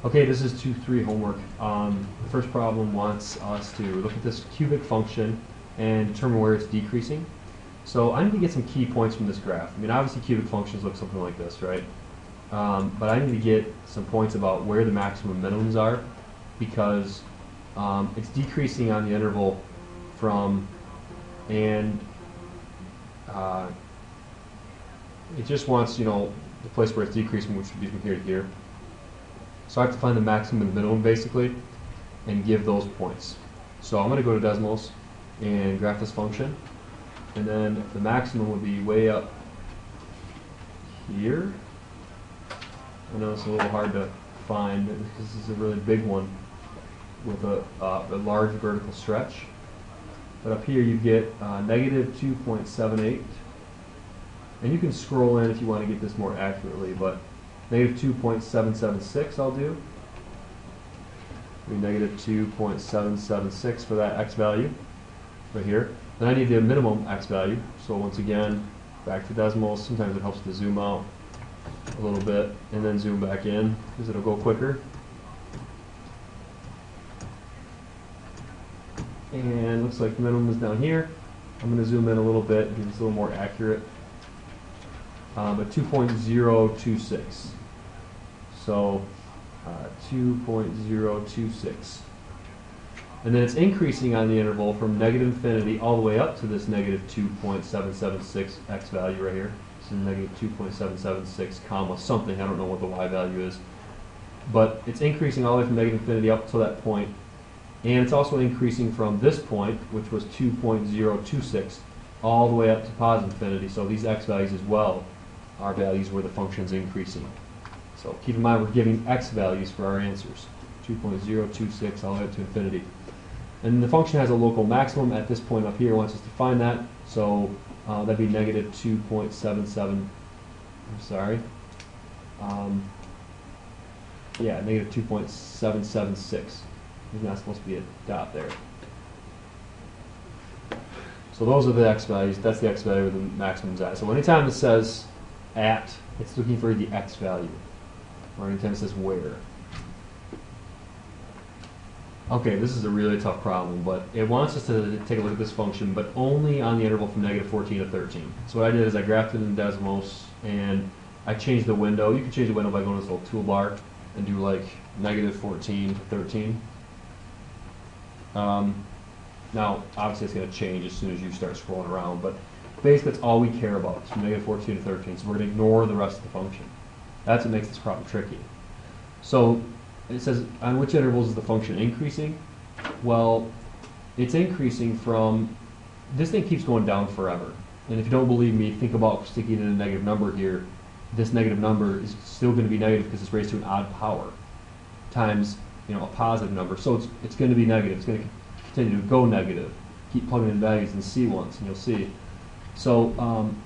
Okay, this is 2-3 homework. The first problem wants us to look at this cubic function and determine where it's decreasing. So I need to get some key points from this graph. I mean, obviously cubic functions look something like this, right? But I need to get some points about where the maximum minimums are, because it's decreasing on the interval from, and it just wants, the place where it's decreasing, which would be from here to here. So I have to find the maximum and the minimum, basically, and give those points. So I'm going to go to decimals and graph this function. And then the maximum would be way up here. I know it's a little hard to find because this is a really big one with a large vertical stretch. But up here you get negative 2.78. And you can scroll in if you want to get this more accurately, but negative 2.776 I'll do. Negative 2.776 for that x value right here. Then I need the minimum x value. So once again, back to decimals. Sometimes it helps to zoom out a little bit and then zoom back in because it'll go quicker. And looks like the minimum is down here. I'm going to zoom in a little bit because it's a little more accurate. But 2.026. So 2.026. And then it's increasing on the interval from negative infinity all the way up to this negative 2.776 x value right here. This is negative 2.776 comma something. I don't know what the y value is. But it's increasing all the way from negative infinity up to that point. And it's also increasing from this point, which was 2.026, all the way up to positive infinity. So these x values as well are values where the function's increasing. So keep in mind we're giving x values for our answers. 2.026 all the way up to infinity. And the function has a local maximum at this point up here. It wants us to find that. So that'd be negative 2.77. I'm sorry. Yeah, negative 2.776. There's not supposed to be a dot there. So those are the x values. That's the x value where the maximum's at. So anytime it says at, it's looking for the x value. Or anytime it says where. Okay, this is a really tough problem, but it wants us to take a look at this function, but only on the interval from negative 14 to 13. So what I did is I graphed it in decimals, and I changed the window. You can change the window by going to this little toolbar and do like negative 14 to 13. Now, obviously it's going to change as soon as you start scrolling around, but basically that's all we care about. It's from negative 14 to 13, so we're going to ignore the rest of the function. That's what makes this problem tricky. So it says, on which intervals is the function increasing? Well, it's increasing from, this thing keeps going down forever. And if you don't believe me, think about sticking in a negative number here. This negative number is still going to be negative because it's raised to an odd power times a positive number. So it's going to be negative. It's going to continue to go negative. Keep plugging in values and see once, and you'll see. So,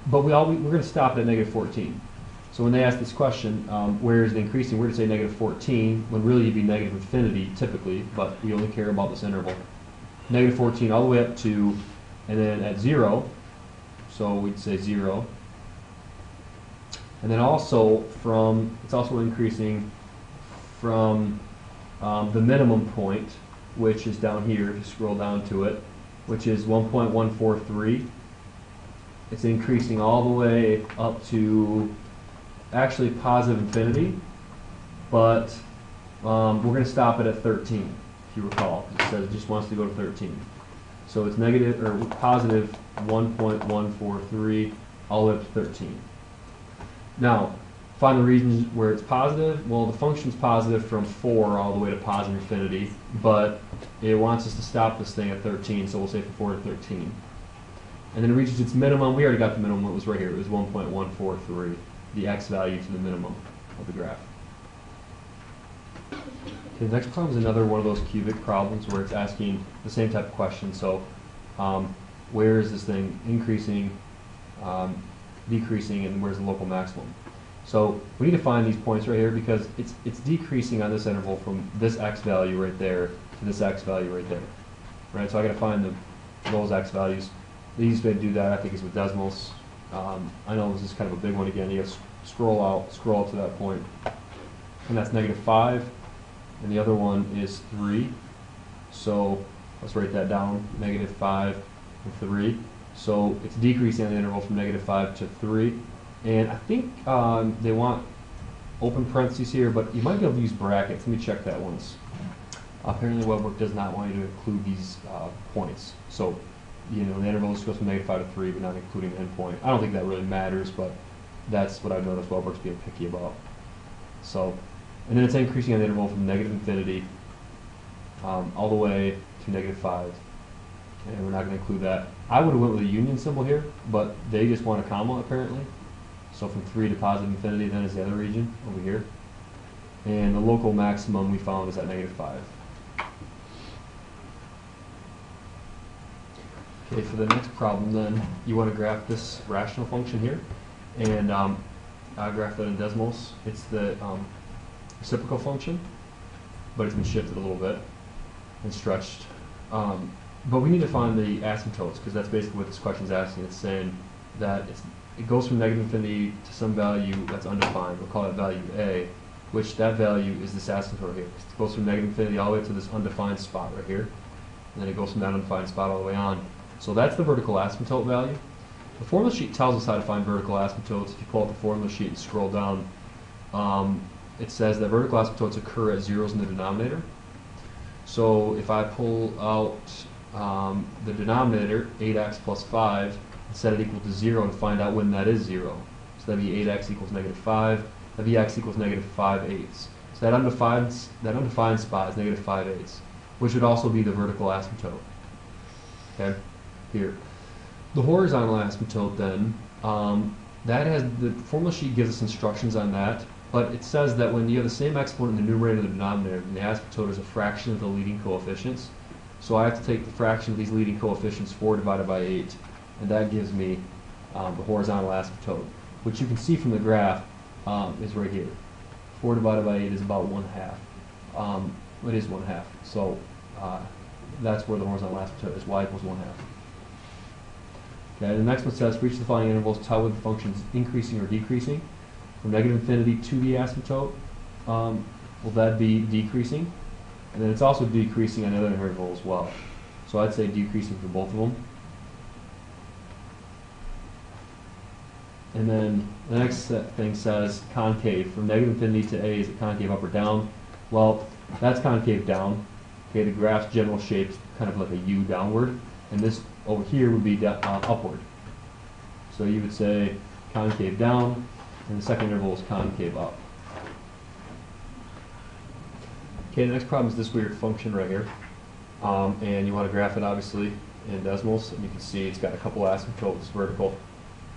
but we're going to stop at negative 14. So when they ask this question, where is it increasing, we're going to say negative 14, when really you'd be negative infinity typically, but we only care about this interval. Negative 14 all the way up to, and then at 0, so we'd say 0. And then also it's also increasing from the minimum point, which is down here, if you scroll down to it, which is 1.143. It's increasing all the way up to actually positive infinity, but we're going to stop it at 13, if you recall. It says it just wants to go to 13. So it's negative, or positive 1.143 all the way up to 13. Now, find the regions where it's positive. Well, the function's positive from 4 all the way to positive infinity, but it wants us to stop this thing at 13, so we'll say from 4 to 13. And then it reaches its minimum. We already got the minimum. It was right here. It was 1.143, the x value to the minimum of the graph. Okay, the next problem is another one of those cubic problems where it's asking the same type of question. So where is this thing increasing, decreasing, and where's the local maximum? So we need to find these points right here because it's decreasing on this interval from this x value right there to this x value right there. Right? So I got to find those x values. The easiest way to do that, I think, is with decimals. I know this is kind of a big one again. You got to scroll out to that point. And that's negative 5, and the other one is 3. So let's write that down, -5 and 3. So it's decreasing on the interval from -5 to 3. And I think they want open parentheses here, but you might be able to use brackets. Let me check that once. Apparently Webwork does not want you to include these points. So, you know, the interval just goes from -5 to 3, but not including the endpoint. I don't think that really matters, but that's what I've noticed Webwork's being picky about. So, and then it's increasing on the interval from -infinity all the way to -5. And we're not going to include that. I would have went with a union symbol here, but they just want a comma apparently. So from 3 to +infinity then is the other region over here. And the local maximum we found is at -5. Okay, for the next problem then, you want to graph this rational function here. And I'll graph that in decimals. It's the reciprocal function, but it's been shifted a little bit and stretched. But we need to find the asymptotes, because that's basically what this question is asking. It's saying that it goes from -infinity to some value that's undefined. We'll call that value A, which that value is this asymptote here. It goes from -infinity all the way to this undefined spot right here. And then it goes from that undefined spot all the way on. So that's the vertical asymptote value. The formula sheet tells us how to find vertical asymptotes. If you pull out the formula sheet and scroll down, it says that vertical asymptotes occur at zeros in the denominator. So if I pull out the denominator, 8x plus 5, and set it equal to 0 and find out when that is 0. So that'd be 8x equals -5, that'd be x equals -5/8. So that undefined spot is -5/8, which would also be the vertical asymptote. Okay, here. The horizontal asymptote then, that has, the formula sheet gives us instructions on that, but it says that when you have the same exponent in the numerator and the denominator, the asymptote is a fraction of the leading coefficients. So I have to take the fraction of these leading coefficients, 4 divided by 8, and that gives me the horizontal asymptote, which you can see from the graph is right here. 4 divided by 8 is about 1/2. It is 1/2. So that's where the horizontal asymptote is, y equals 1/2. Okay, the next one says, for each of the following intervals, tell whether the function is increasing or decreasing. From -infinity to the asymptote, will that be decreasing? And then it's also decreasing on the other interval as well. So I'd say decreasing for both of them. And then the next thing says concave. From -infinity to A, is it concave up or down? Well, that's concave down. Okay, the graph's general shape's kind of like a U downward, and this over here would be upward. So you would say concave down, and the second interval is concave up. Okay, the next problem is this weird function right here, and you want to graph it obviously in decimals, and you can see it's got a couple asymptotes vertical.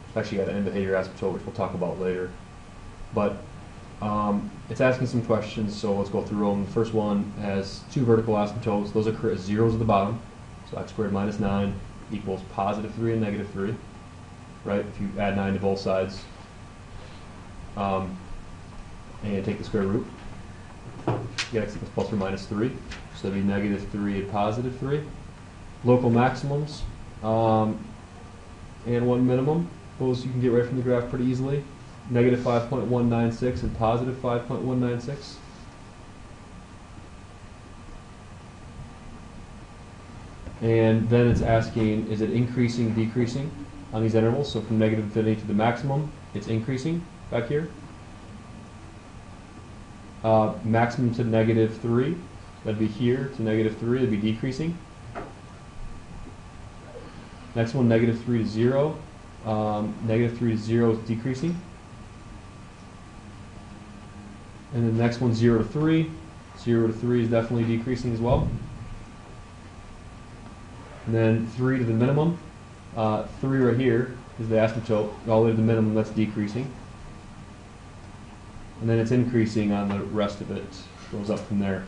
It's actually got an end behavior asymptote, which we'll talk about later. But it's asking some questions, so let's go through them. The first one has 2 vertical asymptotes. Those occur at zeros at the bottom. So x squared minus 9 equals +3 and -3, right? If you add 9 to both sides and take the square root, you get x equals plus or minus 3. So that'd be -3 and +3. Local maximums and one minimum. Those you can get right from the graph pretty easily. -5.196 and +5.196. And then it's asking, is it increasing, decreasing on these intervals? So from -infinity to the maximum, it's increasing back here. Maximum to -3, that'd be here to -3, that'd be decreasing. Next one, -3 to 0. -3 to 0 is decreasing. And then the next one, 0 to 3. 0 to 3 is definitely decreasing as well. And then 3 to the minimum. 3 right here is the asymptote. All the way to the minimum, that's decreasing. And then it's increasing on the rest of it. Goes up from there.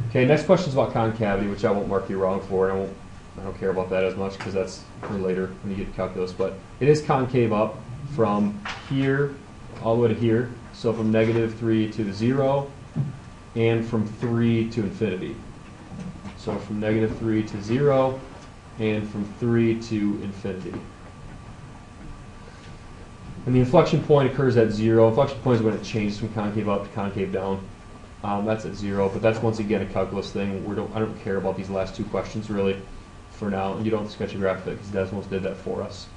Okay, next question is about concavity, which I won't mark you wrong for. I don't care about that as much because that's for later when you get to calculus. But it is concave up from here all the way to here. So from -3 to 0 and from 3 to infinity. So from -3 to 0 and from 3 to infinity. And the inflection point occurs at 0. Inflection point is when it changes from concave up to concave down. That's at 0, but that's once again a calculus thing. I don't care about these last two questions really for now. You don't have to sketch a graph because Desmos did that for us.